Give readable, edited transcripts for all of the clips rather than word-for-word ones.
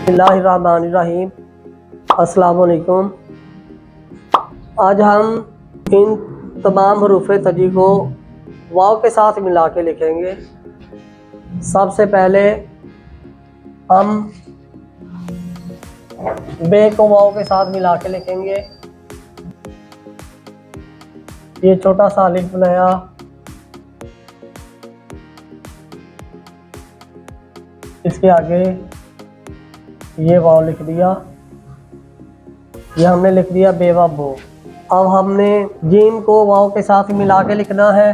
बिस्मिल्लाहिर्रहमानिर्रहीम। अस्सलाम वालेकुम। आज हम इन तमाम हरूफ तजी को वाव के साथ मिला के लिखेंगे। सबसे पहले हम बे को वाव के साथ मिला के लिखेंगे। ये छोटा सा अलिफ बनाया, इसके आगे ये वाव लिख दिया, ये हमने लिख दिया बेवा बो। अब हमने जीम को वाव के साथ मिला के लिखना है।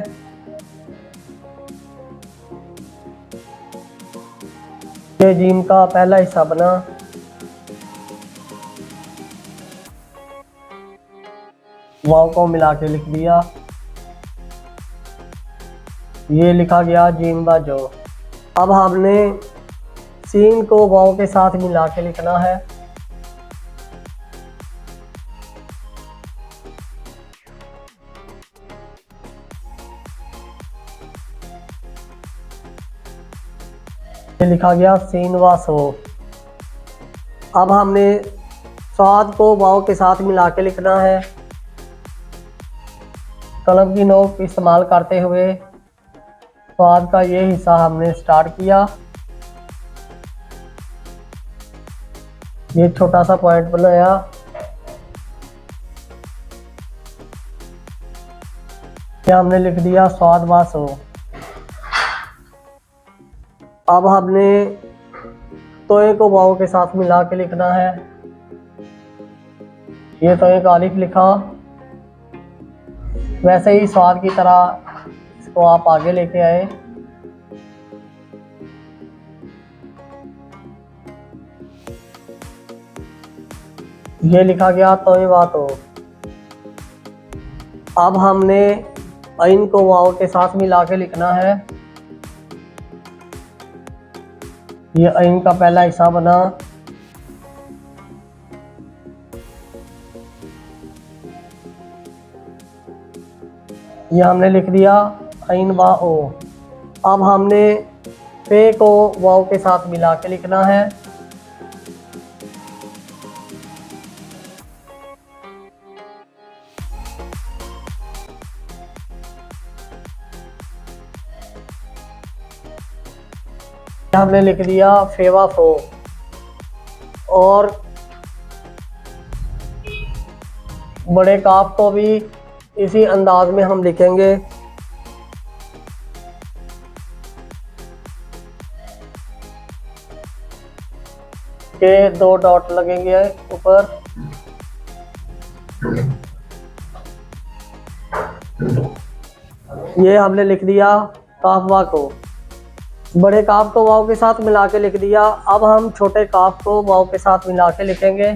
ये जीम का पहला हिस्सा बना, वाव को मिला के लिख दिया, ये लिखा गया जीम बा जो। अब हमने सीन को वाव के साथ मिला के लिखना है। ये लिखा गया सीन वा सो। अब हमने स्वाद को वाव के साथ मिला के लिखना है। कलम की नोक इस्तेमाल करते हुए स्वाद का ये हिस्सा हमने स्टार्ट किया। ये छोटा सा पॉइंट बनाया, ये हमने लिख दिया स्वाद वा सो। अब हमने तोए को वाव के साथ मिला के लिखना है। ये तोए का अलिफ लिखा, वैसे ही स्वाद की तरह इसको आप आगे लेके आए। ये लिखा गया तोए वा तो। अब हमने ऐन को वाव के साथ मिला के लिखना है। ये ऐन का पहला हिस्सा बना, ये हमने लिख दिया ऐन बा ओ। अब हमने पे को वाव के साथ मिला के लिखना है। हमने लिख दिया फेवा फो। और बड़े काफ को भी इसी अंदाज में हम लिखेंगे। के 2 डॉट लगेंगे ऊपर। ये हमने लिख दिया काफ वा को। बड़े काफ को वाव के साथ मिला के लिख दिया। अब हम छोटे काफ को वाव के साथ मिला के लिखेंगे।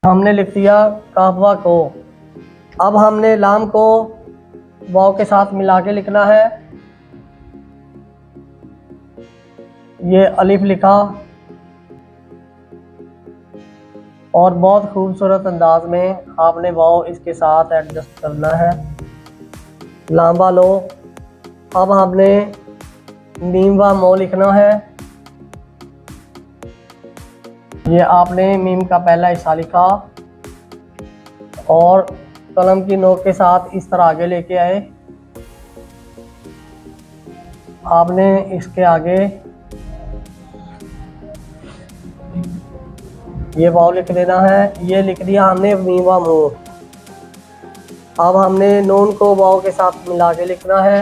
हमने लिख दिया काफवा को। अब हमने लाम को वाव के साथ मिला के लिखना है। ये अलिफ लिखा और बहुत खूबसूरत अंदाज में आपने वाव इसके साथ एडजस्ट करना है। लांबा लो। अब हमने मीम व मो लिखना है। ये आपने मीम का पहला हिस्सा लिखा और कलम की नोक के साथ इस तरह आगे लेके आए। आपने इसके आगे ये वाव लिख देना है। ये लिख दिया हमने मीम व मो। अब हमने नून को वाव के साथ मिला के लिखना है।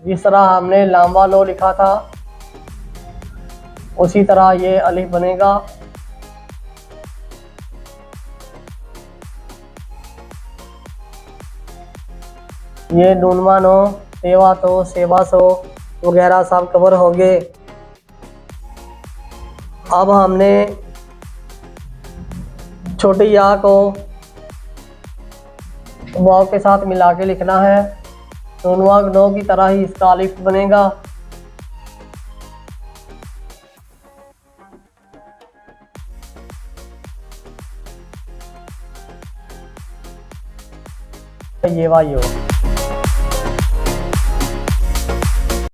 जिस तरह हमने लांबा लो लिखा था उसी तरह ये अलिफ बनेगा। ये नूनवा नो, सेवा तो, सेवा सो वगैरह सब कवर होंगे। अब हमने छोटी या को वाव के साथ मिला के लिखना है। नूनवा नो की तरह ही इसका अलिफ बनेगा। ये वा यो।